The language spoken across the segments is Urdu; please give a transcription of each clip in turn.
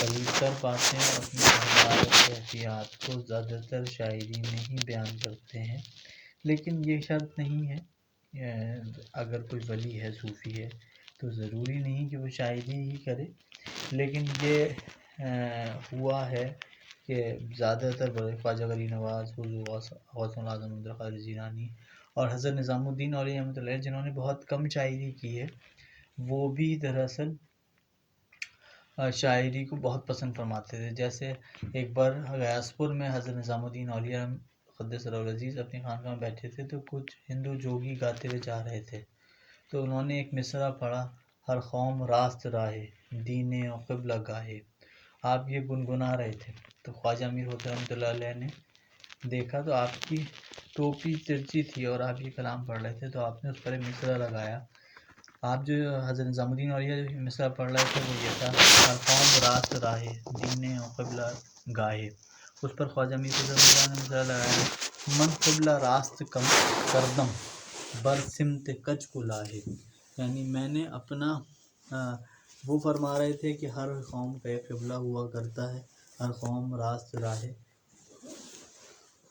قریب کر پاتے ہیں اور اپنی احوال و کیفیات کو زیادہ تر شاعری میں ہی بیان کرتے ہیں. لیکن یہ شرط نہیں ہے، اگر کوئی ولی ہے، صوفی ہے، تو ضروری نہیں کہ وہ شاعری ہی کرے. لیکن یہ ہوا ہے کہ زیادہ تر بڑے خواجہ غریب نواز، غوث العظم عبد القادر جیلانی اور حضرت نظام الدین اولیاء رحمۃ اللہ علیہ، جنہوں نے بہت کم شاعری کی ہے، وہ بھی دراصل شاعری کو بہت پسند فرماتے تھے. جیسے ایک بار غیاث پور میں حضرت نظام الدین اولیاء قدس سرور العزیز اپنی خانقاہ میں بیٹھے تھے، تو کچھ ہندو جوگی گاتے ہوئے جا رہے تھے. تو انہوں نے ایک مصرع پڑھا: ہر قوم راست راہے، دین و قبلہ گاہے. آپ یہ گنگنا رہے تھے، تو خواجہ امیر ہوتے رحمۃ اللہ علیہ نے دیکھا تو آپ کی ٹوپی ترچی تھی اور آپ یہ کلام پڑھ رہے تھے، تو آپ نے اس پر ایک مصرع لگایا. آپ جو حضرت نظام الدین اولیاء جو مصرع پڑھ رہے تھے وہ یہ تھا: ہر قوم راست راہے، دین و قبلہ گاہے. اس پر خواجہ امیر خسرو نے مصرع لگایا: من قبلہ راست کردم، بر سمت کچ کو لاہے. یعنی میں نے اپنا وہ فرما رہے تھے کہ ہر قوم کا ایک قبلہ ہوا کرتا ہے، ہر قوم راست راہے،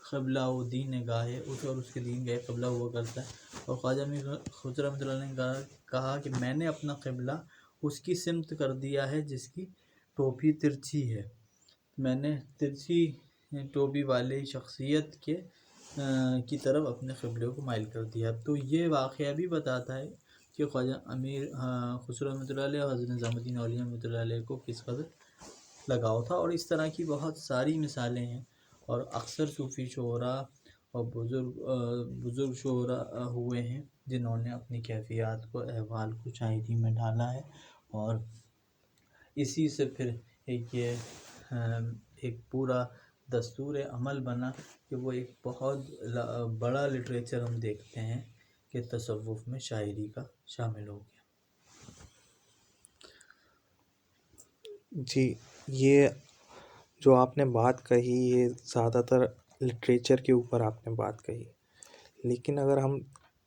قبلہ و دین گاہے، اور اس کے دین کا ایک قبلہ ہوا کرتا ہے. اور خواجہ امیر خسرو رحمۃ اللہ نے کہا کہ میں نے اپنا قبلہ اس کی سمت کر دیا ہے جس کی ٹوپی ترچھی ہے. میں نے ترچھی ٹوپی والے شخصیت کی طرف اپنے قبلے کو مائل کر دیا. تو یہ واقعہ بھی بتاتا ہے کہ خواجہ امیر خسرو رحمۃ اللہ علیہ اور حضرت نظام الدین اولیاء رحمۃ اللہ علیہ کو کس قدر لگاؤ تھا. اور اس طرح کی بہت ساری مثالیں ہیں، اور اکثر صوفی شعراء اور بزرگ شعراء ہوئے ہیں جنہوں نے اپنی کیفیات کو، احوال کو شاعری میں ڈالا ہے. اور اسی سے پھر ایک پورا دستور عمل بنا کہ وہ ایک بہت بڑا لٹریچر ہم دیکھتے ہیں کہ تصوف میں شاعری کا شامل ہو گیا. جی، یہ جو آپ نے بات کہی یہ زیادہ تر لٹریچر کے اوپر آپ نے بات کہی، لیکن اگر ہم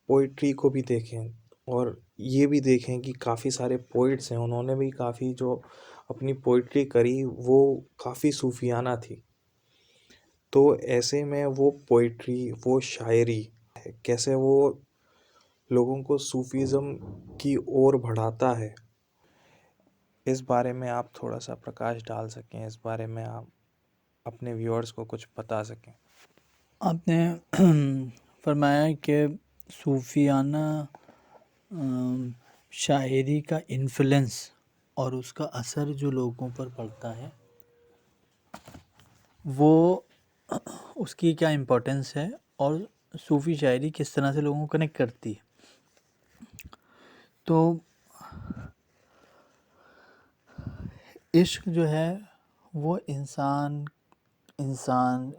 پوئٹری کو بھی دیکھیں اور یہ بھی دیکھیں کہ کافی سارے پوئٹس ہیں، انہوں نے بھی کافی جو اپنی پوئٹری کری وہ کافی صوفیانہ تھی. تو ایسے میں وہ پوئٹری، وہ شاعری کیسے وہ لوگوں کو صوفیزم کی اور بڑھاتا ہے، اس بارے میں آپ تھوڑا سا پرکاش ڈال سکیں، اس بارے میں آپ اپنے ویورز کو کچھ بتا سکیں. آپ نے فرمایا کہ صوفیانہ شاعری کا انفلوئنس اور اس کا اثر جو لوگوں پر پڑتا ہے، وہ اس کی کیا امپورٹنس ہے اور صوفی شاعری کس طرح سے لوگوں کو کنیکٹ کرتی ہے. تو عشق جو ہے وہ انسان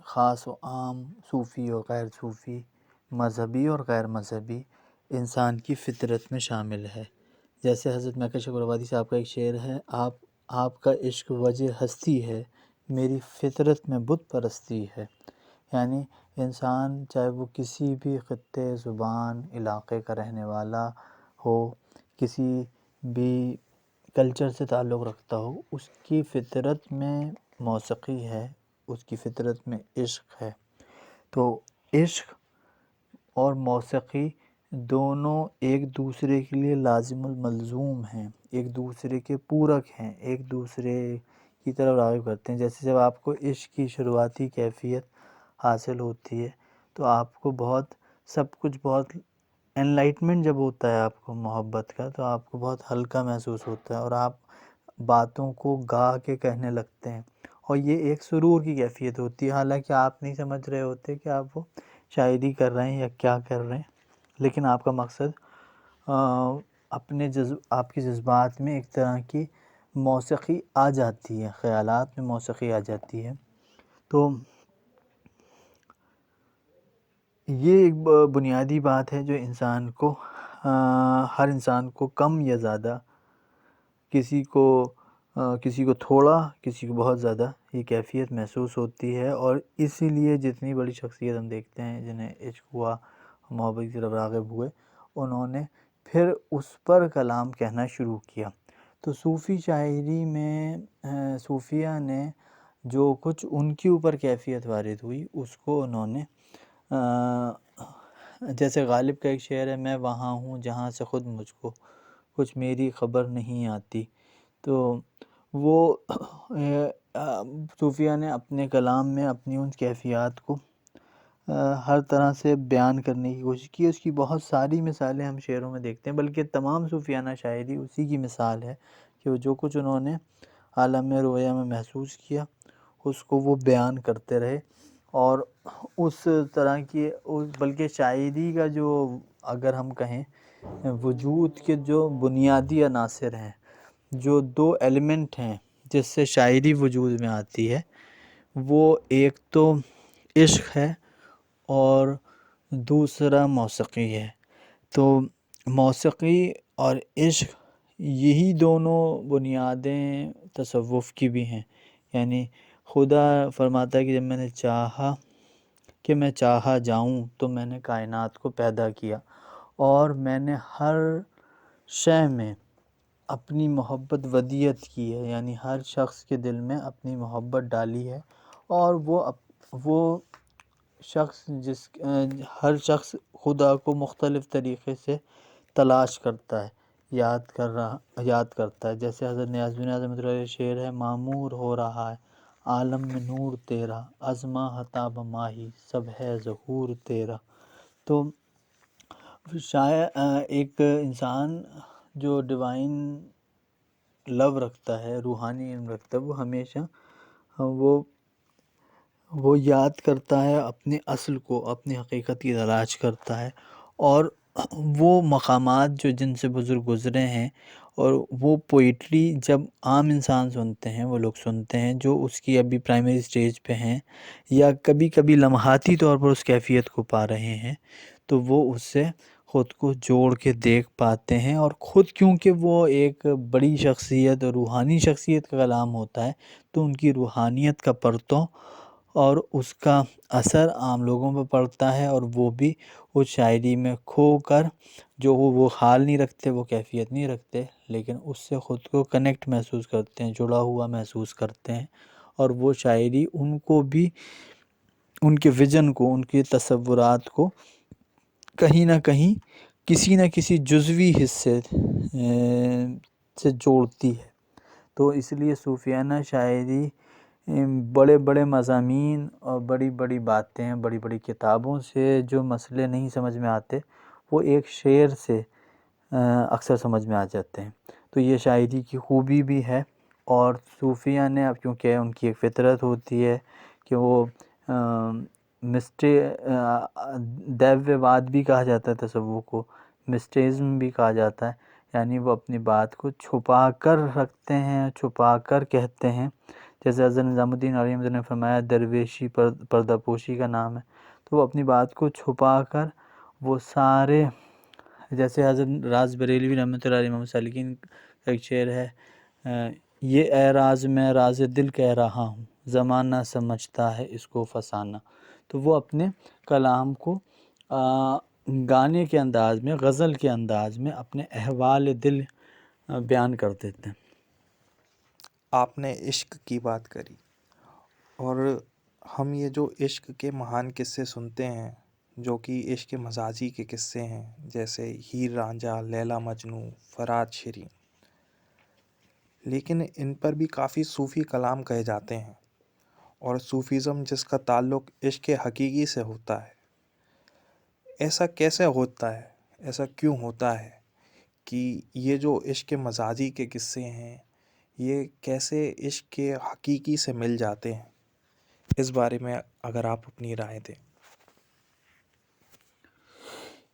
خاص و عام، صوفی اور غیر صوفی، مذہبی اور غیر مذہبی، انسان کی فطرت میں شامل ہے. جیسے حضرت میکا شکرآبادی صاحب کا ایک شعر ہے: آپ کا عشق وجہ ہستی ہے، میری فطرت میں بت پرستی ہے. یعنی انسان چاہے وہ کسی بھی خطے، زبان، علاقے کا رہنے والا ہو، کسی بھی کلچر سے تعلق رکھتا ہو، اس کی فطرت میں موسیقی ہے، اس کی فطرت میں عشق ہے. تو عشق اور موسیقی دونوں ایک دوسرے کے لیے لازم الملزوم ہیں، ایک دوسرے کے پورک ہیں، ایک دوسرے کی طرف راغب کرتے ہیں. جیسے جب آپ کو عشق کی شروعاتی کیفیت حاصل ہوتی ہے تو آپ کو سب کچھ بہت انلائٹمنٹ جب ہوتا ہے آپ کو محبت کا، تو آپ کو بہت ہلکا محسوس ہوتا ہے اور آپ باتوں کو گا کے کہنے لگتے ہیں، اور یہ ایک سرور کی کیفیت ہوتی ہے. حالانکہ آپ نہیں سمجھ رہے ہوتے کہ آپ وہ شاعری کر رہے ہیں یا کیا کر رہے ہیں، لیکن آپ کا مقصد آپ کے جذبات میں ایک طرح کی موسیقی آ جاتی ہے، خیالات میں موسیقی آ جاتی ہے. تو یہ ایک بنیادی بات ہے جو ہر انسان کو کم یا زیادہ، کسی کو تھوڑا، کسی کو بہت زیادہ یہ کیفیت محسوس ہوتی ہے. اور اسی لیے جتنی بڑی شخصیت ہم دیکھتے ہیں جنہیں عشق ہوا، محبت کی طرف راغب ہوئے، انہوں نے پھر اس پر کلام کہنا شروع کیا. تو صوفی شاعری میں صوفیہ نے جو کچھ ان کے اوپر کیفیت وارد ہوئی اس کو انہوں نے جیسے غالب کا ایک شعر ہے، میں وہاں ہوں جہاں سے خود مجھ کو کچھ میری خبر نہیں آتی، تو وہ صوفیہ نے اپنے کلام میں اپنی ان کیفیات کو ہر طرح سے بیان کرنے کی کوشش کی۔ اس کی بہت ساری مثالیں ہم شعروں میں دیکھتے ہیں، بلکہ تمام صوفیانہ شاعری اسی کی مثال ہے کہ وہ جو کچھ انہوں نے عالم رویا میں محسوس کیا اس کو وہ بیان کرتے رہے، اور اس طرح کی بلکہ شاعری کا جو اگر ہم کہیں وجود کے جو بنیادی عناصر ہیں، جو دو ایلیمنٹ ہیں جس سے شاعری وجود میں آتی ہے، وہ ایک تو عشق ہے اور دوسرا موسیقی ہے۔ تو موسیقی اور عشق یہی دونوں بنیادیں تصوف کی بھی ہیں، یعنی خدا فرماتا ہے کہ جب میں نے چاہا کہ میں چاہا جاؤں تو میں نے کائنات کو پیدا کیا، اور میں نے ہر شے میں اپنی محبت ودیت کی ہے، یعنی ہر شخص کے دل میں اپنی محبت ڈالی ہے، اور وہ شخص ہر شخص خدا کو مختلف طریقے سے تلاش کرتا ہے، یاد کرتا ہے۔ جیسے حضرت نیاز بن نیاز رحمۃ اللہ علیہ شعر ہے، معمور ہو رہا ہے عالم میں نور تیرا، ازما حتاب ماہی سب ہے ظہور تیرا۔ تو شاید ایک انسان جو ڈیوائن لو رکھتا ہے، روحانی علم رکھتا ہے، وہ ہمیشہ وہ یاد کرتا ہے اپنے اصل کو، اپنی حقیقت کی تلاش کرتا ہے، اور وہ مقامات جو جن سے بزرگ گزرے ہیں، اور وہ پوئٹری جب عام انسان سنتے ہیں، وہ لوگ سنتے ہیں جو اس کی ابھی پرائمری سٹیج پہ ہیں، یا کبھی کبھی لمحاتی طور پر اس کیفیت کو پا رہے ہیں، تو وہ اس سے خود کو جوڑ کے دیکھ پاتے ہیں، اور خود کیونکہ وہ ایک بڑی شخصیت، روحانی شخصیت کا کلام ہوتا ہے، تو ان کی روحانیت کا پرتو اور اس کا اثر عام لوگوں پہ پڑتا ہے، اور وہ بھی اس شاعری میں کھو کر جو وہ حال نہیں رکھتے، وہ کیفیت نہیں رکھتے، لیکن اس سے خود کو کنیکٹ محسوس کرتے ہیں، جڑا ہوا محسوس کرتے ہیں، اور وہ شاعری ان کو بھی، ان کے ویژن کو، ان کے تصورات کو کہیں نہ کہیں کسی نہ کسی جزوی حصے سے جوڑتی ہے۔ تو اس لیے صوفیانہ شاعری بڑے بڑے مضامین اور بڑی بڑی باتیں، بڑی بڑی کتابوں سے جو مسئلے نہیں سمجھ میں آتے، وہ ایک شعر سے اکثر سمجھ میں آ جاتے ہیں۔ تو یہ شاعری کی خوبی بھی ہے، اور صوفیہ نے اب کیونکہ ان کی ایک فطرت ہوتی ہے کہ وہ دیویہ بھی کہا جاتا ہے تصوف کو، مسٹرزم بھی کہا جاتا ہے، یعنی وہ اپنی بات کو چھپا کر رکھتے ہیں، چھپا کر کہتے ہیں۔ جیسے حضرت نظام الدین علیہ نے فرمایا درویشی پردہ پوشی کا نام ہے، تو وہ اپنی بات کو چھپا کر وہ سارے، جیسے حضرت راز بریلوی رحمۃ اللہ علیہ امام سالکین کا ایک شعر ہے، یہ اے راز میں راز دل کہہ رہا ہوں، زمانہ سمجھتا ہے اس کو فسانہ۔ تو وہ اپنے کلام کو گانے کے انداز میں، غزل کے انداز میں اپنے احوال دل بیان کر دیتے ہیں۔ آپ نے عشق کی بات کری، اور ہم یہ جو عشق کے مہان قصے سنتے ہیں جو کہ عشق مزاجی کے قصے ہیں، جیسے ہیر رانجھا، لیلا مجنو، فرات شیرین، لیکن ان پر بھی کافی صوفی کلام کہے جاتے ہیں، اور صوفیزم جس کا تعلق عشق حقیقی سے ہوتا ہے، ایسا کیسے ہوتا ہے، ایسا کیوں ہوتا ہے کہ یہ جو عشق مزاجی کے قصے ہیں یہ کیسے عشق کے حقیقی سے مل جاتے ہیں؟ اس بارے میں اگر آپ اپنی رائے دیں۔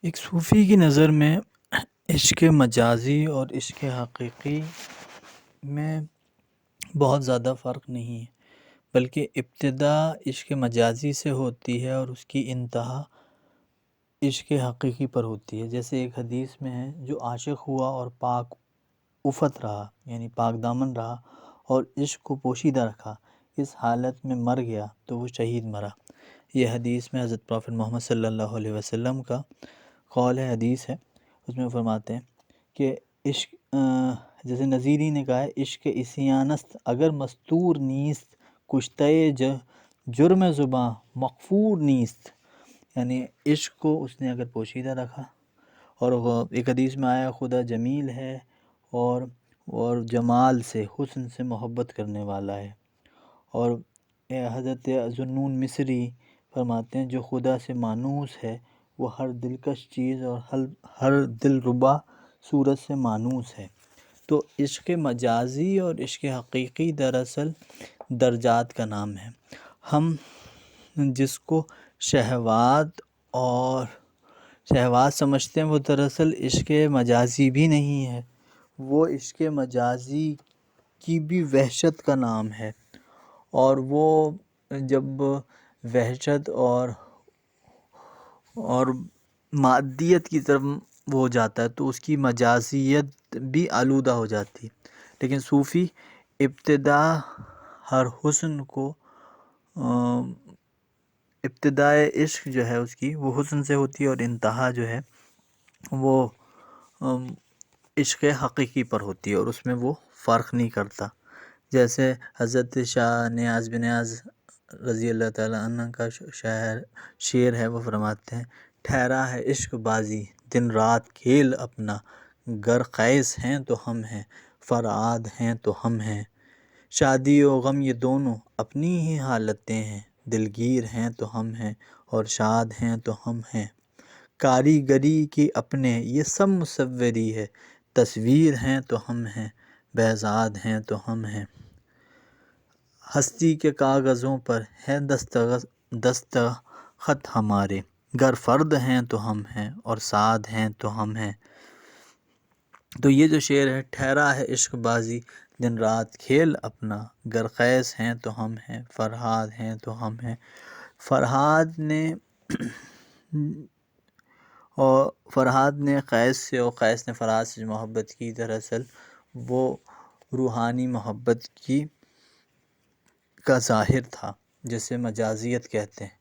ایک صوفی کی نظر میں عشق مجازی اور عشق حقیقی میں بہت زیادہ فرق نہیں ہے، بلکہ ابتدا عشق مجازی سے ہوتی ہے اور اس کی انتہا عشق حقیقی پر ہوتی ہے۔ جیسے ایک حدیث میں ہے، جو عاشق ہوا اور پاک افت رہا، یعنی پاک دامن رہا، اور عشق کو پوشیدہ رکھا، اس حالت میں مر گیا تو وہ شہید مرا۔ یہ حدیث میں حضرت پروفیٹ محمد صلی اللہ علیہ وسلم کا قول ہے، حدیث ہے، اس میں فرماتے ہیں کہ عشق جیسے نظیری نے کہا ہے عشق اسیانست اگر مستور نیست کشتۂ جرم زباں مغفور نیست، یعنی عشق کو اس نے اگر پوشیدہ رکھا، اور ایک حدیث میں آیا خدا جمیل ہے اور جمال سے حسن سے محبت کرنے والا ہے، اور حضرت ذوالنون مصری فرماتے ہیں جو خدا سے مانوس ہے وہ ہر دلکش چیز اور ہر دل ربا صورت سے مانوس ہے۔ تو عشق مجازی اور عشق حقیقی دراصل درجات کا نام ہے۔ ہم جس کو شہوات سمجھتے ہیں وہ دراصل عشق مجازی بھی نہیں ہے، وہ عشق مجازی کی بھی وحشت کا نام ہے، اور وہ جب وحشت اور مادیت کی طرف وہ ہو جاتا ہے تو اس کی مجازیت بھی آلودہ ہو جاتی ہے۔ لیکن صوفی ابتدا ہر حسن کو ابتدائے عشق جو ہے اس کی وہ حسن سے ہوتی ہے، اور انتہا جو ہے وہ عشق حقیقی پر ہوتی ہے، اور اس میں وہ فرق نہیں کرتا۔ جیسے حضرت شاہ نیاز بن نیاز رضی اللہ تعالیٰ عنہ کا شعر ہے، وہ فرماتے ہیں ٹھہرا ہے عشق بازی دن رات کھیل اپنا، گر قیس ہیں تو ہم ہیں فرعاد ہیں تو ہم ہیں، شادی و غم یہ دونوں اپنی ہی حالتیں ہیں، دلگیر ہیں تو ہم ہیں اور شاد ہیں تو ہم ہیں، کاریگری کی اپنے یہ سب مصوری ہے، تصویر ہیں تو ہم ہیں بہزاد ہیں تو ہم ہیں، ہستی کے کاغذوں پر ہے دستخط ہمارے، گر فرد ہیں تو ہم ہیں اور سعد ہیں تو ہم ہیں۔ تو یہ جو شعر ہے ٹھہرا ہے عشق بازی دن رات کھیل اپنا، گر قیس ہیں تو ہم ہیں فرہاد ہیں تو ہم ہیں، فرہاد نے قیس سے اور قیس نے فرہاد سے جو محبت کی دراصل وہ روحانی محبت کا ظاہر تھا جسے مجازیت کہتے ہیں،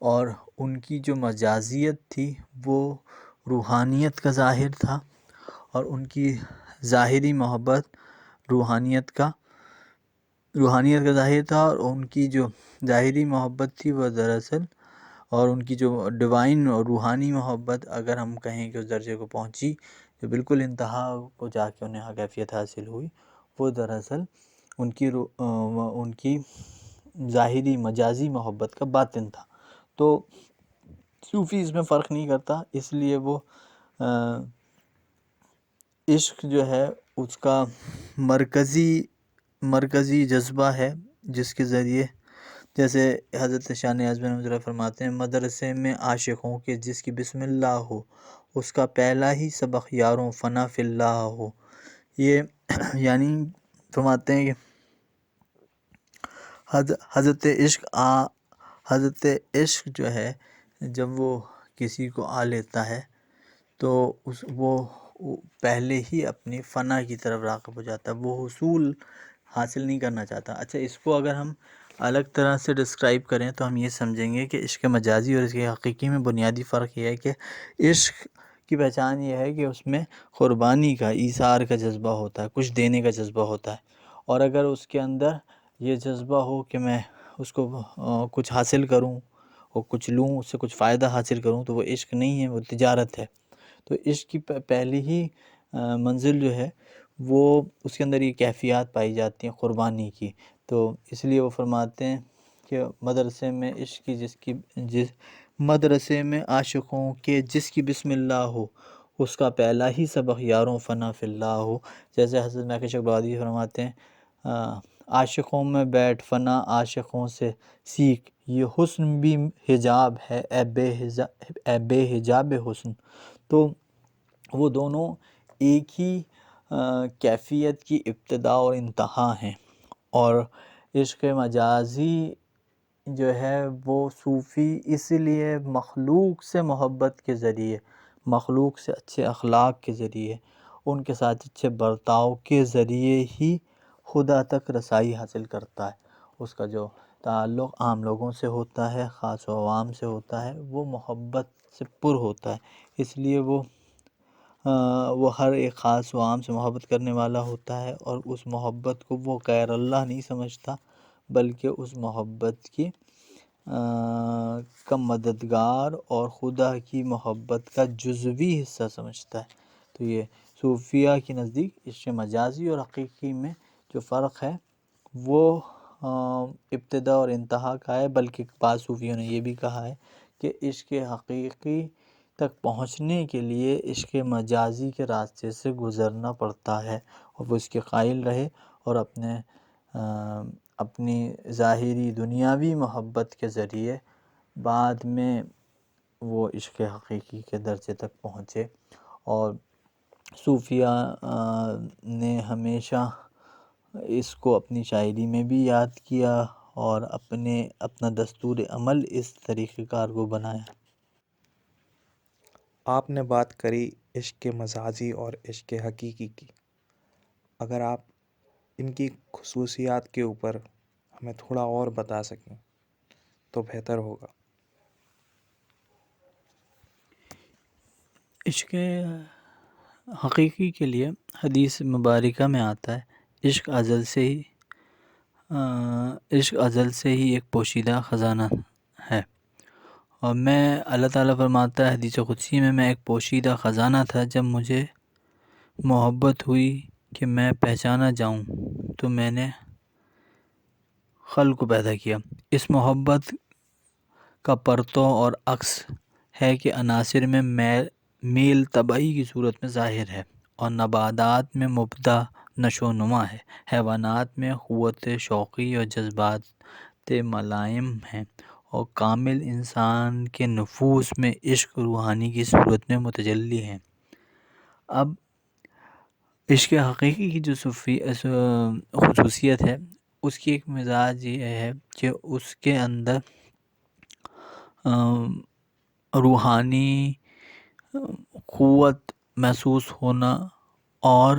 اور ان کی جو مجازیت تھی وہ روحانیت کا ظاہر تھا، اور ان کی ظاہری محبت روحانیت کا ظاہر تھا، اور ان کی جو ظاہری محبت تھی وہ دراصل، اور ان کی جو ڈیوائن اور روحانی محبت اگر ہم کہیں کہ اس درجے کو پہنچی جو بالکل انتہا کو جا کے انہیں کیفیت حاصل ہوئی، وہ دراصل ان کی ظاہری مجازی محبت کا باطن تھا۔ تو صوفی اس میں فرق نہیں کرتا، اس لیے وہ عشق جو ہے اس کا مرکزی جذبہ ہے جس کے ذریعے، جیسے حضرت شاہ نیاز بن نظر فرماتے ہیں مدرسے میں عاشقوں کے جس کی بسم اللہ ہو اس کا پہلا ہی سبق یاروں فنا فی اللہ ہو، یہ یعنی فرماتے ہیں کہ حضرت عشق جو ہے جب وہ کسی کو آ لیتا ہے تو وہ پہلے ہی اپنی فنا کی طرف راغب ہو جاتا ہے، وہ حصول حاصل نہیں کرنا چاہتا۔ اچھا، اس کو اگر ہم الگ طرح سے ڈسکرائب کریں تو ہم یہ سمجھیں گے کہ عشق مجازی اور عشق حقیقی میں بنیادی فرق یہ ہے کہ عشق کی پہچان یہ ہے کہ اس میں قربانی کا، ایثار کا جذبہ ہوتا ہے، کچھ دینے کا جذبہ ہوتا ہے، اور اگر اس کے اندر یہ جذبہ ہو کہ میں اس کو کچھ حاصل کروں اور کچھ لوں، اس سے کچھ فائدہ حاصل کروں، تو وہ عشق نہیں ہے، وہ تجارت ہے۔ تو عشق کی پہلی ہی منزل جو ہے وہ اس کے اندر یہ کیفیات پائی جاتی ہیں قربانی کی، تو اس لیے وہ فرماتے ہیں کہ مدرسے میں عاشقوں کے جس کی بسم اللہ ہو اس کا پہلا ہی سبق یاروں فنا فی اللہ ہو، جیسے حضرت محقق شکبادی فرماتے ہیں عاشقوں میں بیٹھ فنا عاشقوں سے سیکھ، یہ حسن بھی حجاب ہے اے بے حجاب حسن۔ تو وہ دونوں ایک ہی کیفیت کی ابتدا اور انتہا ہیں، اور عشق مجازی جو ہے وہ صوفی اس لیے مخلوق سے محبت کے ذریعے، مخلوق سے اچھے اخلاق کے ذریعے، ان کے ساتھ اچھے برتاؤ کے ذریعے ہی خدا تک رسائی حاصل کرتا ہے۔ اس کا جو تعلق عام لوگوں سے ہوتا ہے، خاص و عوام سے ہوتا ہے، وہ محبت سے پر ہوتا ہے، اس لیے وہ وہ ہر ایک خاص و عام سے محبت کرنے والا ہوتا ہے، اور اس محبت کو وہ غیر اللہ نہیں سمجھتا، بلکہ اس محبت کی کا مددگار اور خدا کی محبت کا جزوی حصہ سمجھتا ہے۔ تو یہ صوفیہ کے نزدیک عشق مجازی اور حقیقی میں جو فرق ہے وہ ابتدا اور انتہا کا ہے، بلکہ بعض صوفیوں نے یہ بھی کہا ہے کہ عشق حقیقی تک پہنچنے کے لیے عشق مجازی کے راستے سے گزرنا پڑتا ہے، اور وہ اس کے قائل رہے اور اپنی ظاہری دنیاوی محبت کے ذریعے بعد میں وہ عشق حقیقی کے درجے تک پہنچے۔ اور صوفیہ نے ہمیشہ اس کو اپنی شاعری میں بھی یاد کیا اور اپنا دستور عمل اس طریقہ کار کو بنایا۔ آپ نے بات کری عشق مجازی اور عشق حقیقی کی، اگر آپ ان کی خصوصیات کے اوپر ہمیں تھوڑا اور بتا سکیں تو بہتر ہوگا۔ عشق حقیقی کے لیے حدیث مبارکہ میں آتا ہے، عشق ازل سے ہی ایک پوشیدہ خزانہ ہے، اور اللہ تعالیٰ فرماتا ہے حدیث قدسی میں ایک پوشیدہ خزانہ تھا، جب مجھے محبت ہوئی کہ میں پہچانا جاؤں تو میں نے خلق کو پیدا کیا۔ اس محبت کا پرتو اور عکس ہے کہ عناصر میں میل طبعی کی صورت میں ظاہر ہے، اور نباتات میں مبدا نشو و نما ہے، حیوانات میں قوت شوقی اور جذبات ملائم ہیں، اور کامل انسان کے نفوس میں عشق روحانی کی صورت میں متجلی ہیں۔ اب عشق حقیقی کی جو خصوصیت ہے، اس کی ایک مزاج یہ ہے کہ اس کے اندر روحانی قوت محسوس ہونا اور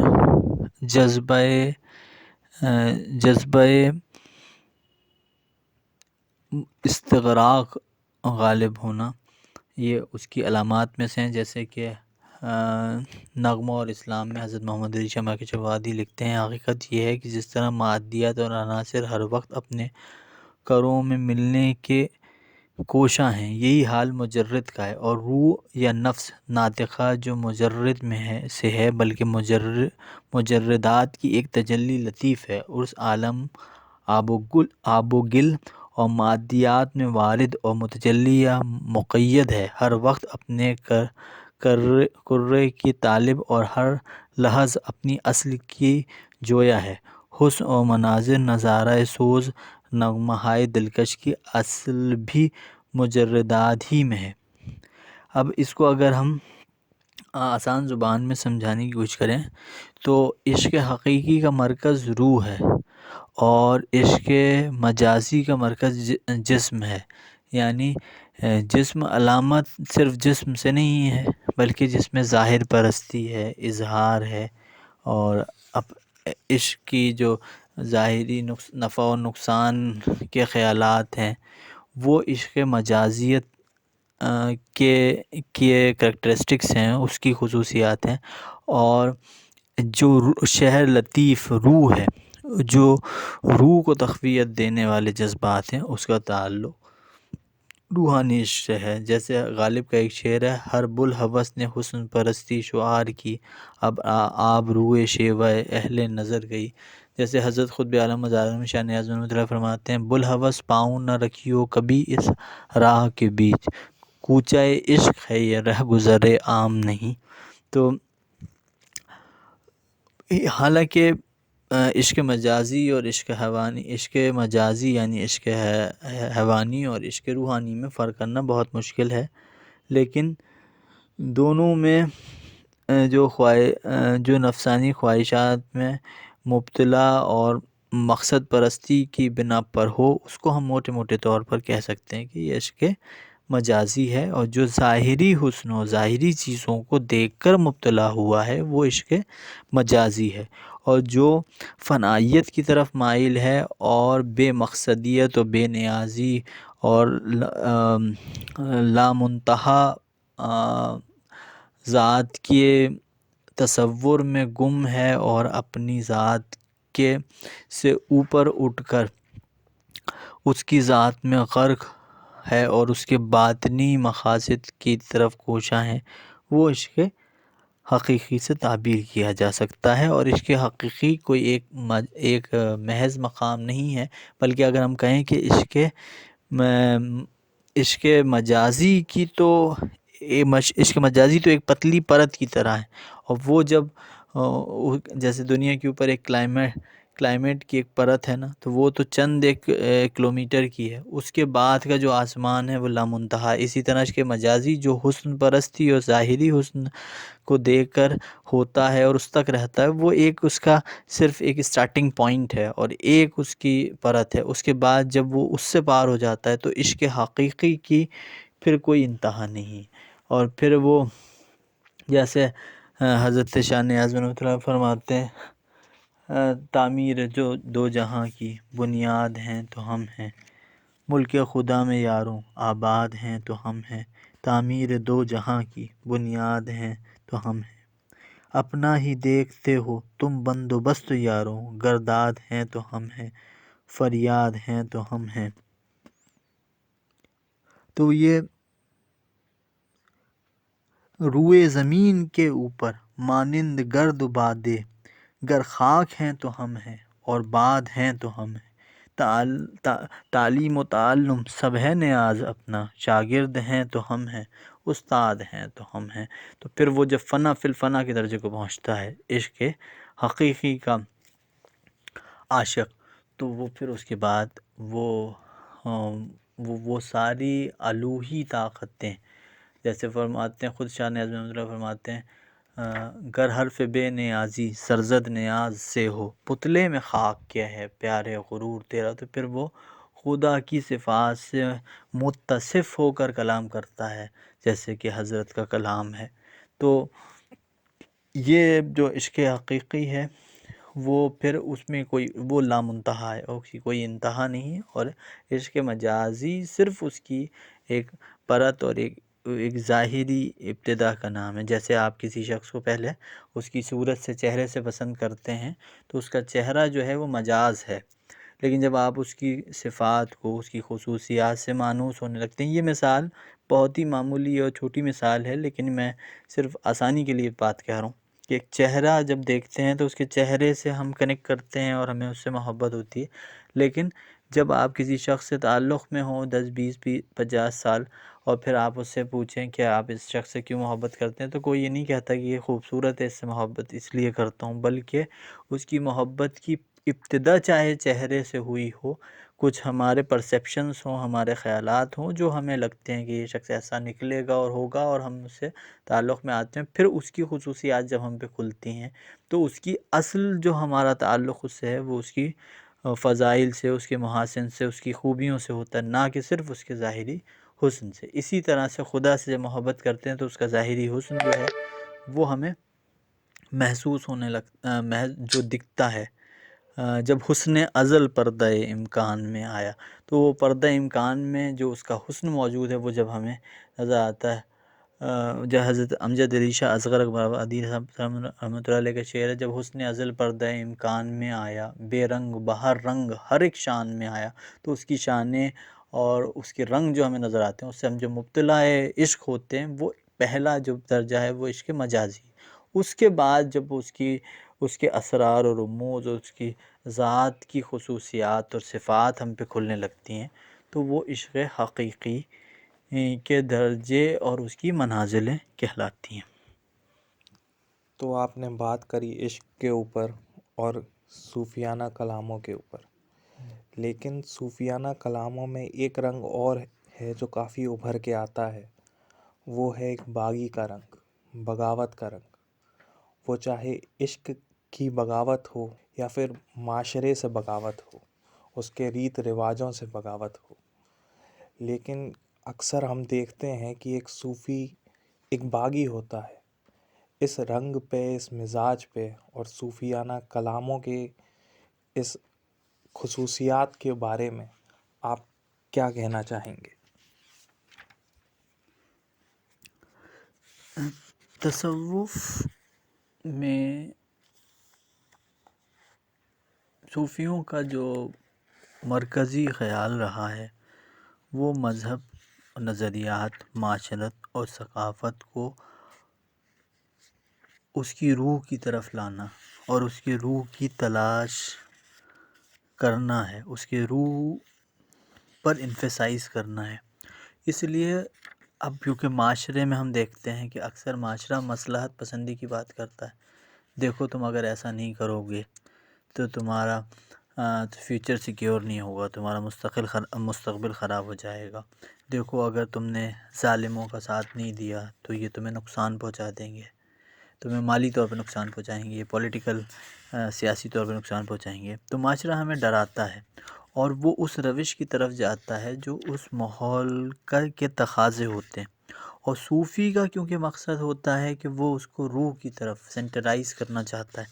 جذبہ استغراق غالب ہونا، یہ اس کی علامات میں سے ہیں۔ جیسے کہ نغمہ اور اسلام میں حضرت محمد علی شمع کے جوادی لکھتے ہیں، حقیقت یہ ہے کہ جس طرح مادیات اور عناصر ہر وقت اپنے کروں میں ملنے کے کوشاں ہیں، یہی حال مجرد کا ہے، اور روح یا نفس ناطقہ جو مجرد میں سے ہے بلکہ مجردات کی ایک تجلی لطیف ہے، اس عالم آب و گل اور مادیات میں وارد اور متجلی یا مقید ہے، ہر وقت اپنے کرے کی طالب اور ہر لحظ اپنی اصل کی جویا ہے۔ حسن و مناظر نظارہ سوز نغمہائے دلکش کی اصل بھی مجردات ہی میں ہے۔ اب اس کو اگر ہم آسان زبان میں سمجھانے کی کوشش کریں تو عشق حقیقی کا مرکز روح ہے، اور عشق مجازی کا مرکز جسم ہے، یعنی جسم علامت صرف جسم سے نہیں ہے بلکہ جس میں ظاہر پرستی ہے، اظہار ہے، اور عشق کی جو ظاہری نفع و نقصان کے خیالات ہیں وہ عشق مجازیت کے کریکٹرسٹکس ہیں، اس کی خصوصیات ہیں، اور جو شہر لطیف روح ہے، جو روح کو تقویت دینے والے جذبات ہیں، اس کا تعلق روحانی عشق سے ہے۔ جیسے غالب کا ایک شعر ہے، ہر بوالہوس نے حسن پرستی شعار کی، اب آب روئے شیوہ اہل نظر گئی۔ جیسے حضرت قطب عالم مزار شاہ نیاز رحمۃ اللہ فرماتے ہیں، بوالہوس پاؤں نہ رکھیو کبھی اس راہ کے بیچ، کوچہ عشق ہے یہ رہ گزر عام نہیں۔ تو حالانکہ عشق مجازی اور عشق حیوانی، عشق مجازی یعنی عشق حیوانی اور عشق روحانی میں فرق کرنا بہت مشکل ہے، لیکن دونوں میں جو نفسانی خواہشات میں مبتلا اور مقصد پرستی کی بنا پر ہو، اس کو ہم موٹے موٹے طور پر کہہ سکتے ہیں کہ یہ عشق مجازی ہے، اور جو ظاہری حسن و ظاہری چیزوں کو دیکھ کر مبتلا ہوا ہے وہ عشق مجازی ہے، اور جو فنائیت کی طرف مائل ہے اور بے مقصدیت و بے نیازی اور لامنتہا ذات کے تصور میں گم ہے اور اپنی ذات کے سے اوپر اٹھ کر اس کی ذات میں غرق ہے اور اس کے باطنی مقاصد کی طرف کوشاں ہے، وہ عشق حقیقی سے تعبیر کیا جا سکتا ہے۔ اور عشق حقیقی کوئی ایک محض مقام نہیں ہے، بلکہ اگر ہم کہیں کہ عشق مجازی کی تو عشق مجازی تو ایک پتلی پرت کی طرح ہے، اور وہ جب جیسے دنیا کے اوپر ایک کلائمیٹ کی ایک پرت ہے نا، تو وہ تو چند ایک کلومیٹر کی ہے، اس کے بعد کا جو آسمان ہے وہ لامنتہا ہے۔ اسی طرح عشق مجازی جو حسن پرستی اور ظاہری حسن کو دیکھ کر ہوتا ہے اور اس تک رہتا ہے، وہ ایک اس کا صرف ایک سٹارٹنگ پوائنٹ ہے اور ایک اس کی پرت ہے۔ اس کے بعد جب وہ اس سے پار ہو جاتا ہے تو عشق حقیقی کی پھر کوئی انتہا نہیں، اور پھر وہ جیسے حضرت شاہ نیاز بن اللہ فرماتے ہیں، تعمیر جو دو جہاں کی بنیاد ہیں تو ہم ہیں، ملک خدا میں یاروں آباد ہیں تو ہم ہیں، تعمیر دو جہاں کی بنیاد ہیں تو ہم ہیں، اپنا ہی دیکھتے ہو تم بندوبست یاروں، گرداد ہیں تو ہم ہیں، فریاد ہیں تو ہم ہیں۔ تو یہ روئے زمین کے اوپر مانند گرد و بادے، گر خاک ہیں تو ہم ہیں اور باد ہیں تو ہم ہیں، تعلیم و تعلم سب ہے نیاز اپنا، شاگرد ہیں تو ہم ہیں، استاد ہیں تو ہم ہیں۔ تو پھر وہ جب فنا فی الفنا کے درجے کو پہنچتا ہے عشق حقیقی کا عاشق، تو وہ پھر اس کے بعد وہ ساری الوہی طاقتیں، جیسے فرماتے ہیں خود شاہ نیاز رحمۃ اللہ فرماتے ہیں، گر حرف بے نیازی سرزد نیاز سے ہو، پتلے میں خاک کیا ہے پیارے غرور تیرا۔ تو پھر وہ خدا کی صفات سے متصف ہو کر کلام کرتا ہے، جیسے کہ حضرت کا کلام ہے۔ تو یہ جو عشق حقیقی ہے وہ پھر اس میں وہ لامنتہا ہے، اور اس کی کوئی انتہا نہیں ہے، اور عشق مجازی صرف اس کی ایک پرت اور ایک ظاہری ابتدا کا نام ہے۔ جیسے آپ کسی شخص کو پہلے اس کی صورت سے چہرے سے پسند کرتے ہیں تو اس کا چہرہ جو ہے وہ مجاز ہے، لیکن جب آپ اس کی صفات کو، اس کی خصوصیات سے مانوس ہونے لگتے ہیں، یہ مثال بہت ہی معمولی اور چھوٹی مثال ہے، لیکن میں صرف آسانی کے لیے بات کہہ رہا ہوں کہ ایک چہرہ جب دیکھتے ہیں تو اس کے چہرے سے ہم کنیکٹ کرتے ہیں اور ہمیں اس سے محبت ہوتی ہے، لیکن جب آپ کسی شخص سے تعلق میں ہوں 10 20 50 سال، اور پھر آپ اس سے پوچھیں کہ آپ اس شخص سے کیوں محبت کرتے ہیں، تو کوئی یہ نہیں کہتا کہ یہ خوبصورت ہے اس سے محبت اس لیے کرتا ہوں، بلکہ اس کی محبت کی ابتدا چاہے چہرے سے ہوئی ہو، کچھ ہمارے پرسیپشنز ہوں، ہمارے خیالات ہوں جو ہمیں لگتے ہیں کہ یہ شخص ایسا نکلے گا اور ہوگا، اور ہم اس سے تعلق میں آتے ہیں، پھر اس کی خصوصیات جب ہم پہ کھلتی ہیں تو اس کی اصل جو ہمارا تعلق اس سے ہے وہ اس کی فضائل سے، اس کے محاسن سے، اس کی خوبیوں سے ہوتا ہے، نہ کہ صرف اس کے ظاہری حسن سے۔ اسی طرح سے خدا سے جب محبت کرتے ہیں تو اس کا ظاہری حسن جو ہے وہ ہمیں محسوس ہونے لگتا، جو دکھتا ہے۔ جب حسن ازل پردہ امکان میں آیا، تو وہ پردہ امکان میں جو اس کا حسن موجود ہے وہ جب ہمیں نظر آتا ہے، جو حضرت امجد علی شاہ اصغر اکبر رحمۃ اللہ علیہ کا شعر ہے، جب حسن ازل پردہ امکان میں آیا، بے رنگ بہر رنگ ہر ایک شان میں آیا، تو اس کی شانیں اور اس کے رنگ جو ہمیں نظر آتے ہیں، اس سے ہم جو مبتلا عشق ہوتے ہیں، وہ پہلا جو درجہ ہے وہ عشق مجازی۔ اس کے بعد جب اس کے اسرار اور رموز اور اس کی ذات کی خصوصیات اور صفات ہم پہ کھلنے لگتی ہیں، تو وہ عشق حقیقی کے درجے اور اس کی منازلیں کہلاتی ہیں۔ تو آپ نے بات کری عشق کے اوپر اور صوفیانہ کلاموں کے اوپر، لیکن صوفیانہ کلاموں میں ایک رنگ اور ہے جو کافی ابھر کے آتا ہے، وہ ہے ایک باغی کا رنگ، بغاوت کا رنگ۔ وہ چاہے عشق کی بغاوت ہو یا پھر معاشرے سے بغاوت ہو، اس کے ریت رواجوں سے بغاوت ہو، لیکن اکثر ہم دیکھتے ہیں کہ ایک صوفی ایک باغی ہوتا ہے۔ اس رنگ پہ، اس مزاج پہ اور صوفیانہ کلاموں کے اس خصوصیات کے بارے میں آپ کیا کہنا چاہیں گے؟ تصوف میں صوفیوں کا جو مرکزی خیال رہا ہے وہ مذہب، نظریات، معاشرت اور ثقافت کو اس کی روح کی طرف لانا اور اس کی روح کی تلاش کرنا ہے، اس کی روح پر انفیسائز کرنا ہے۔ اس لیے اب کیونکہ معاشرے میں ہم دیکھتے ہیں کہ اکثر معاشرہ مصلحت پسندی کی بات کرتا ہے، دیکھو تم اگر ایسا نہیں کرو گے تو تمہارا فیوچر سیکیور نہیں ہوگا، تمہارا مستقبل خراب ہو جائے گا، دیکھو اگر تم نے ظالموں کا ساتھ نہیں دیا تو یہ تمہیں نقصان پہنچا دیں گے، تمہیں مالی طور پہ نقصان پہنچائیں گے، پولیٹیکل سیاسی طور پہ نقصان پہنچائیں گے۔ تو معاشرہ ہمیں ڈراتا ہے اور وہ اس روش کی طرف جاتا ہے جو اس ماحول کے تقاضے ہوتے ہیں، اور صوفی کا کیونکہ مقصد ہوتا ہے کہ وہ اس کو روح کی طرف سینٹرائز کرنا چاہتا ہے،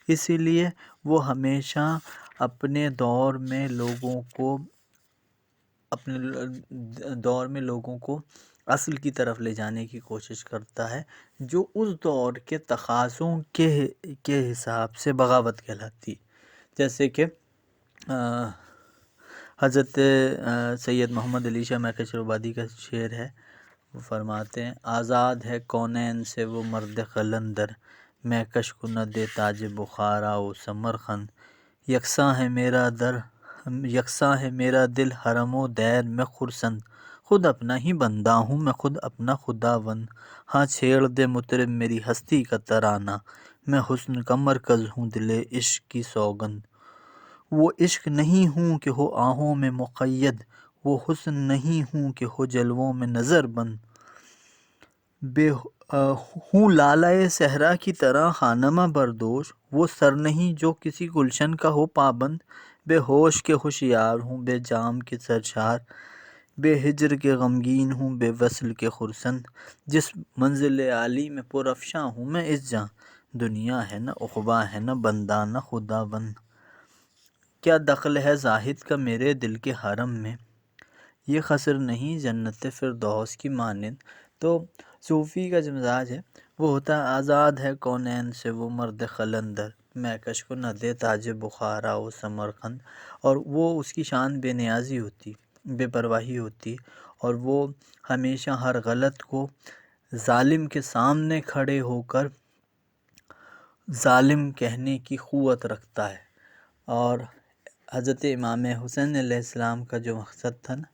اسی لیے وہ ہمیشہ اپنے دور میں لوگوں کو اصل کی طرف لے جانے کی کوشش کرتا ہے، جو اس دور کے تقاضوں کے حساب سے بغاوت کہلاتی، جیسے کہ حضرت سید محمد علی شاہ میکشر آبادی کا شعر ہے، وہ فرماتے ہیں: آزاد ہے کونین سے وہ مرد قلندر، میں کش کو نہ دے تاج بخارا و سمرقند، یکساں ہے میرا دل حرم و دیر میں خرسند، خود اپنا ہی بندہ ہوں میں خود اپنا خداوند، ہاں چھیڑ دے مطرب میری ہستی کا ترانہ، میں حسن کا مرکز ہوں دل عشق کی سوگند، وہ عشق نہیں ہوں کہ ہو آہوں میں مقید، وہ حسن نہیں ہوں کہ ہو جلووں میں نظر بند، ہوں لالۂ صحرا کی طرح خانمہ بردوش، وہ سر نہیں جو کسی گلشن کا ہو پابند، بے ہوش کے ہوشیار ہوں بے جام کے سرشار، بے ہجر کے غمگین ہوں بے وصل کے خرسند، جس منزل عالی میں پرافشاں ہوں میں اس جاں، دنیا ہے نہ عقبیٰ ہے نہ بندہ نہ خداوند، کیا دخل ہے زاہد کا میرے دل کے حرم میں، یہ قصر نہیں جنت فردوس کی مانند۔ تو صوفی کا جو مزاج ہے وہ ہوتا ہے: آزاد ہے کونین سے وہ مرد قلندر، میں کش کو نہ دے تاج بخارا و سمرقند، اور وہ اس کی شان بے نیازی ہوتی، بے پرواہی ہوتی، اور وہ ہمیشہ ہر غلط کو ظالم کے سامنے کھڑے ہو کر ظالم کہنے کی قوت رکھتا ہے۔ اور حضرت امام حسین علیہ السلام کا جو مقصد تھا نا،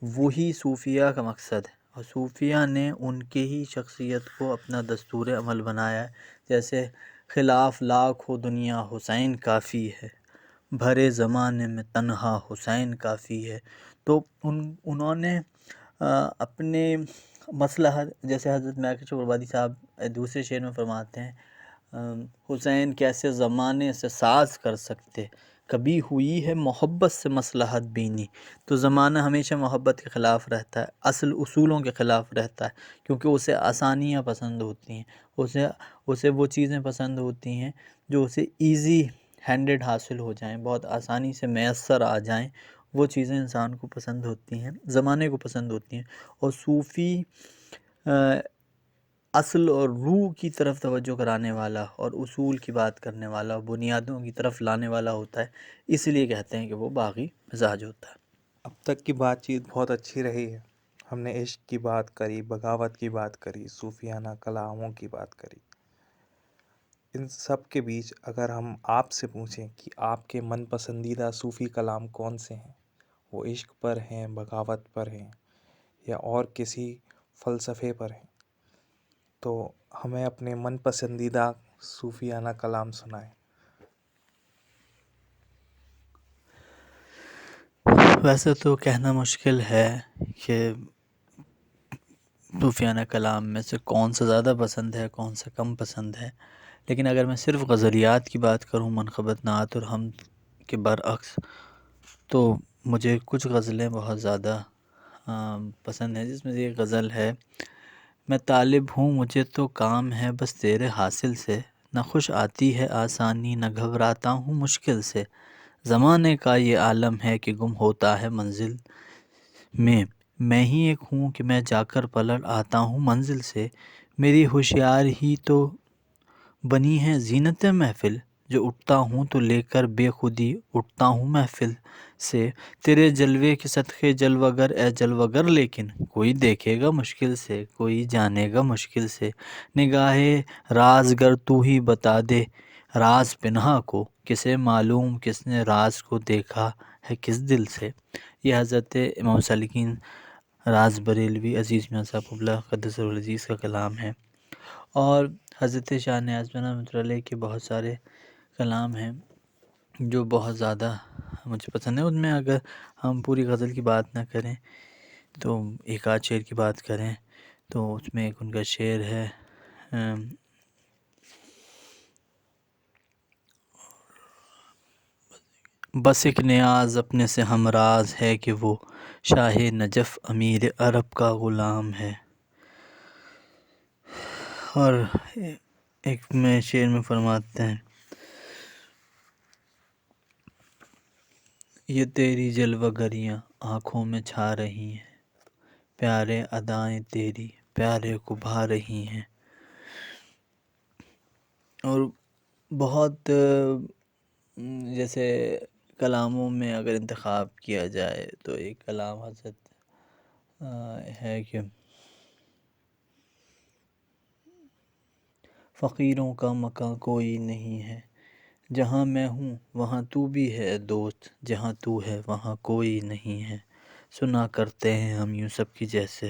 وہی صوفیہ کا مقصد ہے، اور صوفیہ نے ان کے ہی شخصیت کو اپنا دستور عمل بنایا ہے، جیسے خلاف لاکھ ہو دنیا حسین کافی ہے، بھرے زمانے میں تنہا حسین کافی ہے۔ تو انہوں نے اپنے مصلحت، جیسے حضرت میکشر آبادی صاحب دوسرے شعر میں فرماتے ہیں: حسین کیسے زمانے سے ساز کر سکتے، کبھی ہوئی ہے محبت سے مصلحت بینی۔ تو زمانہ ہمیشہ محبت کے خلاف رہتا ہے، اصل اصولوں کے خلاف رہتا ہے، کیونکہ اسے آسانیاں پسند ہوتی ہیں، اسے وہ چیزیں پسند ہوتی ہیں جو اسے ایزی ہینڈڈ حاصل ہو جائیں، بہت آسانی سے میسر آ جائیں، وہ چیزیں انسان کو پسند ہوتی ہیں، زمانے کو پسند ہوتی ہیں۔ اور صوفی اصل اور روح کی طرف توجہ کرانے والا اور اصول کی بات کرنے والا اور بنیادوں کی طرف لانے والا ہوتا ہے، اس لیے کہتے ہیں کہ وہ باغی مزاج ہوتا ہے۔ اب تک کی بات چیت بہت اچھی رہی ہے، ہم نے عشق کی بات کری، بغاوت کی بات کری، صوفیانہ کلاموں کی بات کری۔ ان سب کے بیچ اگر ہم آپ سے پوچھیں کہ آپ کے من پسندیدہ صوفی کلام کون سے ہیں، وہ عشق پر ہیں، بغاوت پر ہیں، یا اور کسی فلسفے پر ہیں، تو ہمیں اپنے من پسندیدہ صوفیانہ کلام سنائیں۔ ویسے تو کہنا مشکل ہے کہ صوفیانہ کلام میں سے کون سا زیادہ پسند ہے، کون سا کم پسند ہے، لیکن اگر میں صرف غزلیات کی بات کروں، منقبت نعت اور حمد کے برعکس، تو مجھے کچھ غزلیں بہت زیادہ پسند ہیں، جس میں سے ایک غزل ہے: میں طالب ہوں مجھے تو کام ہے بس تیرے حاصل سے، نہ خوش آتی ہے آسانی نہ گھبراتا ہوں مشکل سے، زمانے کا یہ عالم ہے کہ گم ہوتا ہے منزل میں ہی ایک ہوں کہ میں جا کر پلٹ آتا ہوں منزل سے، میری ہوشیاری ہی تو بنی ہے زینت محفل، جو اٹھتا ہوں تو لے کر بے خودی اٹھتا ہوں محفل سے، تیرے جلوے کے صدقے جلوہ گر اے جلوہ گر، لیکن کوئی دیکھے گا مشکل سے، کوئی جانے گا مشکل سے، نگاہ راز گر تو ہی بتا دے راز پنہا کو، کسے معلوم کس نے راز کو دیکھا ہے کس دل سے۔ یہ حضرت امام سالکین راز بریلوی عزیز میاں صاحب اللہ قدس العزیز کا کلام ہے، اور حضرت شاہ نیاز بن رحمۃ اللہ علیہ کے بہت سارے کلام ہیں جو بہت زیادہ مجھے پسند ہیں۔ ان میں اگر ہم پوری غزل کی بات نہ کریں تو ایک آدھ شعر کی بات کریں تو اس میں ایک ان کا شعر ہے بس ایک نیاز اپنے سے ہم راز ہے کہ وہ شاہ نجف امیر عرب کا غلام ہے۔ اور ایک میں شعر میں فرماتے ہیں یہ تیری جلوہ گریاں آنکھوں میں چھا رہی ہیں، پیارے ادائیں تیری پیارے کو بھا رہی ہیں۔ اور بہت جیسے کلاموں میں اگر انتخاب کیا جائے تو ایک کلام حضرت ہے کہ فقیروں کا مکاں کوئی نہیں ہے، جہاں میں ہوں وہاں تو بھی ہے دوست، جہاں تو ہے وہاں کوئی نہیں ہے، سنا کرتے ہیں ہم یوسف کی جیسے،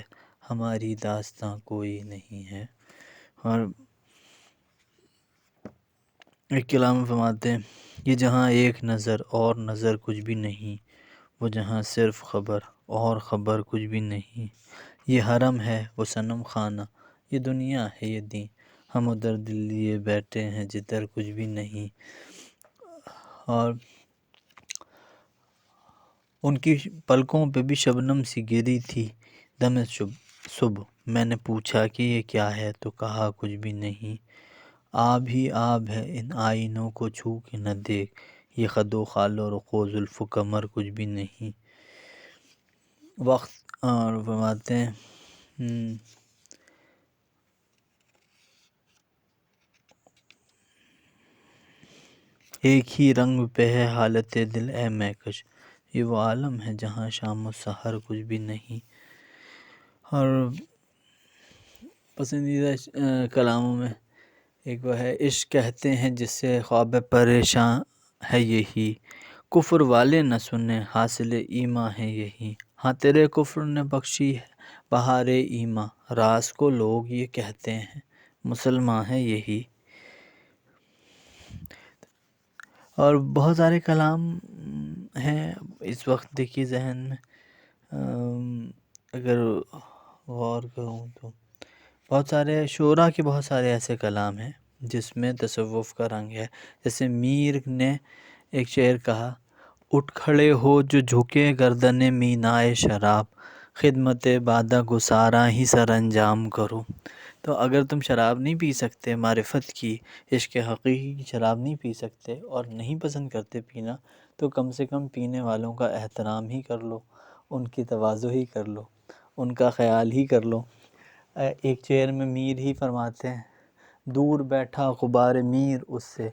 ہماری داستاں کوئی نہیں ہے۔ اور ایک کلام فرماتے ہیں یہ جہاں ایک نظر اور نظر کچھ بھی نہیں، وہ جہاں صرف خبر اور خبر کچھ بھی نہیں، یہ حرم ہے وہ صنم خانہ، یہ دنیا ہے یہ دین، ہم ادھر دل لیے بیٹھے ہیں جدھر کچھ بھی نہیں۔ اور ان کی پلکوں پہ بھی شبنم سی گری تھی دم صبح، میں نے پوچھا کہ یہ کیا ہے تو کہا کچھ بھی نہیں، آب ہی آب ہے ان آئینوں کو چھو کے نہ دیکھ، یہ خد و خال و رخ و زلف و کمر کچھ بھی نہیں۔ وقت اور فرماتے ہیں ایک ہی رنگ پہ ہے حالت دل اے مہکش، یہ وہ عالم ہے جہاں شام و سحر کچھ بھی نہیں۔ اور پسندیدہ کلاموں میں ایک وہ ہے عشق کہتے ہیں جس سے خواب پریشاں ہے یہی، کفر والے نہ سنیں حاصل ایماں ہے یہی، ہاں تیرے کفر نے بخشی ہے بہار ایماں، راز کو لوگ یہ کہتے ہیں مسلمان ہے یہی۔ اور بہت سارے کلام ہیں اس وقت دیکھیے ذہن میں اگر غور کروں تو بہت سارے شعراء کے بہت سارے ایسے کلام ہیں جس میں تصوف کا رنگ ہے۔ جیسے میر نے ایک شعر کہا اٹھ کھڑے ہو جو جھکے گردن مینائے شراب، خدمت بادہ گسارا ہی سر انجام کرو۔ تو اگر تم شراب نہیں پی سکتے معرفت کی، عشق حقیقی کی شراب نہیں پی سکتے اور نہیں پسند کرتے پینا، تو کم سے کم پینے والوں کا احترام ہی کر لو، ان کی تواضع ہی کر لو، ان کا خیال ہی کر لو۔ ایک شعر میں میر ہی فرماتے ہیں دور بیٹھا غبار میر اس سے،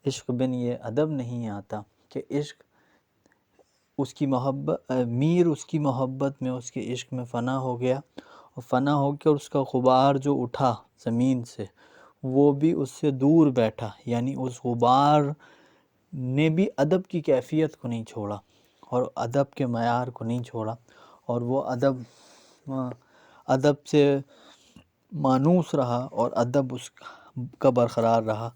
عشق بن یہ ادب نہیں آتا، کہ عشق اس کی محبت میر اس کی محبت میں اس کے عشق میں فنا ہو گیا، اور فنا ہو کے اس کا غبار جو اٹھا زمین سے وہ بھی اس سے دور بیٹھا، یعنی اس غبار نے بھی ادب کی کیفیت کو نہیں چھوڑا اور ادب کے معیار کو نہیں چھوڑا، اور وہ ادب سے مانوس رہا اور ادب اس کا برقرار رہا۔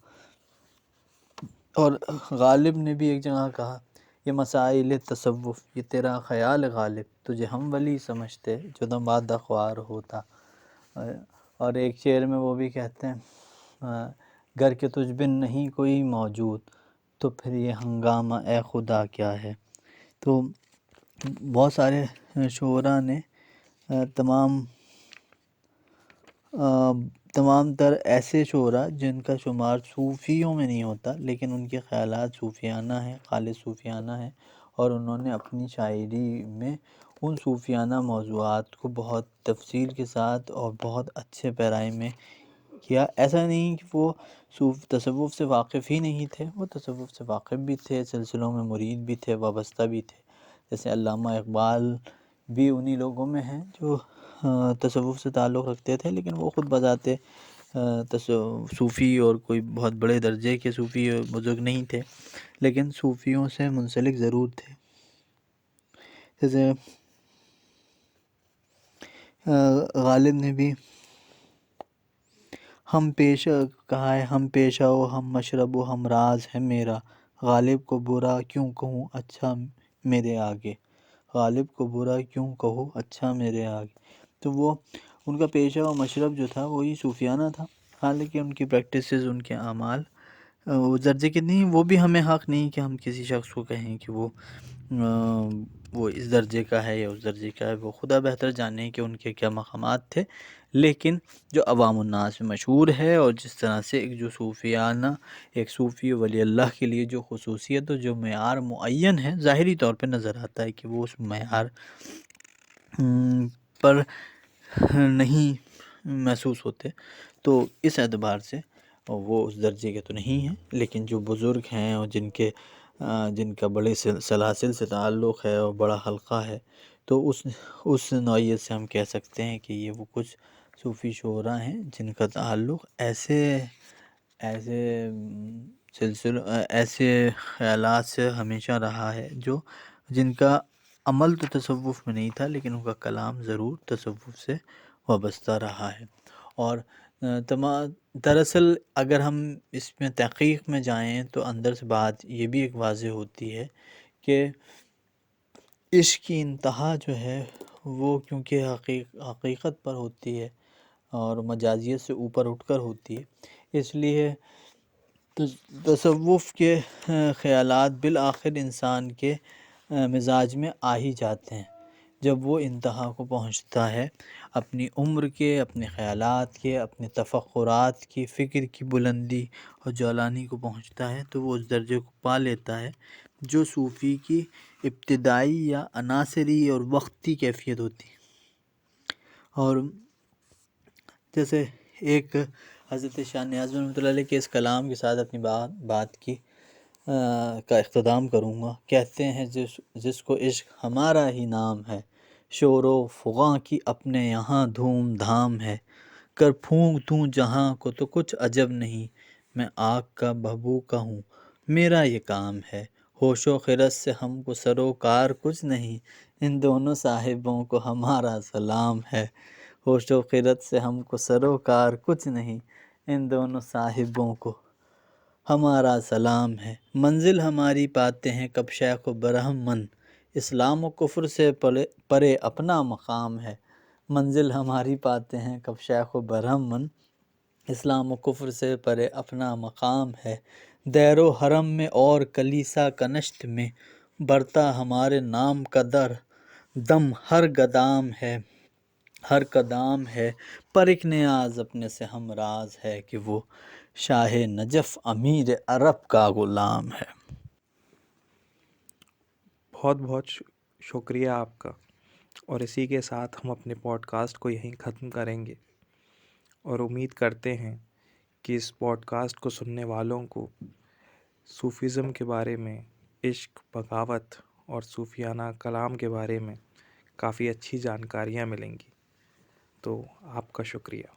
اور غالب نے بھی ایک جگہ کہا یہ مسائل تصوف یہ تیرا خیال غالب، تجھے ہم ولی سمجھتے جو دم بادہ خوار ہوتا۔ اور ایک شعر میں وہ بھی کہتے ہیں گر کہ تجھ بن نہیں کوئی موجود، تو پھر یہ ہنگامہ اے خدا کیا ہے۔ تو بہت سارے شعراء نے تمام تر ایسے شعراء جن کا شمار صوفیوں میں نہیں ہوتا لیکن ان کے خیالات صوفیانہ ہیں، خالص صوفیانہ ہیں، اور انہوں نے اپنی شاعری میں ان صوفیانہ موضوعات کو بہت تفصیل کے ساتھ اور بہت اچھے پیرائی میں کیا. ایسا نہیں کہ وہ تصوف سے واقف ہی نہیں تھے، وہ تصوف سے واقف بھی تھے، سلسلوں میں مرید بھی تھے، وابستہ بھی تھے. جیسے علامہ اقبال بھی انہی لوگوں میں ہیں جو تصوف سے تعلق رکھتے تھے، لیکن وہ خود بذاتے صوفی اور کوئی بہت بڑے درجے کے صوفی بزرگ نہیں تھے، لیکن صوفیوں سے منسلک ضرور تھے. جیسے غالب نے بھی ہم پیش کہا ہے، ہم پیش آؤ ہم مشرب و ہم راز ہے میرا، غالب کو برا کیوں کہوں اچھا میرے آگے، غالب کو برا کیوں کہوں اچھا میرے آگے. تو وہ ان کا پیشہ و مشرب جو تھا وہی صوفیانہ تھا، حالانکہ ان کی پریکٹسز، ان کے اعمال اس درجے کے نہیں. وہ بھی ہمیں حق نہیں کہ ہم کسی شخص کو کہیں کہ وہ اس درجے کا ہے یا اس درجے کا ہے. وہ خدا بہتر جانے کہ ان کے کیا مقامات تھے. لیکن جو عوام الناس میں مشہور ہے، اور جس طرح سے ایک جو صوفیانہ، ایک صوفی ولی اللہ کے لیے جو خصوصیت و جو معیار معین ہے، ظاہری طور پہ نظر آتا ہے کہ وہ اس معیار پر نہیں محسوس ہوتے، تو اس اعتبار سے وہ اس درجے کے تو نہیں ہیں. لیکن جو بزرگ ہیں اور جن کا بڑے سلاسل سے تعلق ہے اور بڑا حلقہ ہے، تو اس نوعیت سے ہم کہہ سکتے ہیں کہ یہ وہ کچھ صوفی شعراء ہیں جن کا تعلق ایسے خیالات سے ہمیشہ رہا ہے، جن کا عمل تو تصوف میں نہیں تھا، لیکن ان کا کلام ضرور تصوف سے وابستہ رہا ہے. اور دراصل اگر ہم اس میں تحقیق میں جائیں تو اندر سے بات یہ بھی ایک واضح ہوتی ہے کہ عشق کی انتہا جو ہے وہ کیونکہ حقیقت پر ہوتی ہے اور مجازیت سے اوپر اٹھ کر ہوتی ہے، اس لیے تصوف کے خیالات بالآخر انسان کے مزاج میں آ ہی جاتے ہیں. جب وہ انتہا کو پہنچتا ہے، اپنی عمر کے، اپنے خیالات کے، اپنے تفکرات کی، فکر کی بلندی اور جولانی کو پہنچتا ہے، تو وہ اس درجے کو پا لیتا ہے جو صوفی کی ابتدائی یا عناصری اور وقتی کیفیت ہوتی ہے. اور جیسے ایک حضرت شاہ نیاز رحمۃ اللہ علیہ کے اس کلام کے ساتھ اپنی بات کی کا اختتام کروں گا. کہتے ہیں جس کو عشق ہمارا ہی نام ہے، شور و فغاں کی اپنے یہاں دھوم دھام ہے، کر پھونک دوں جہاں کو تو کچھ عجب نہیں، میں آگ کا بھبو کا ہوں میرا یہ کام ہے، ہوش و خرد سے ہم کو سروکار کچھ نہیں، ان دونوں صاحبوں کو ہمارا سلام ہے، ہوش و خرد سے ہم کو سروکار کچھ نہیں، ان دونوں صاحبوں کو ہمارا سلام ہے، منزل ہماری پاتے ہیں کب شیخ و برہم من، اسلام و کفر سے پرے اپنا مقام ہے، منزل ہماری پاتے ہیں کب شیخ و برہم من، اسلام و کفر سے پرے اپنا مقام ہے، دیر و حرم میں اور کلیسا کنشت میں، برتا ہمارے نام کا دم ہر قدام ہے، پر ایک نیاز اپنے سے ہم راز ہے کہ وہ شاہ نجف امیر عرب کا غلام ہے. بہت بہت شکریہ آپ کا. اور اسی کے ساتھ ہم اپنے پوڈ کاسٹ کو یہیں ختم کریں گے، اور امید کرتے ہیں کہ اس پوڈ کاسٹ کو سننے والوں کو صوفیزم کے بارے میں، عشق، بغاوت اور صوفیانہ کلام کے بارے میں کافی اچھی جانکاریاں ملیں گی. تو آپ کا شکریہ.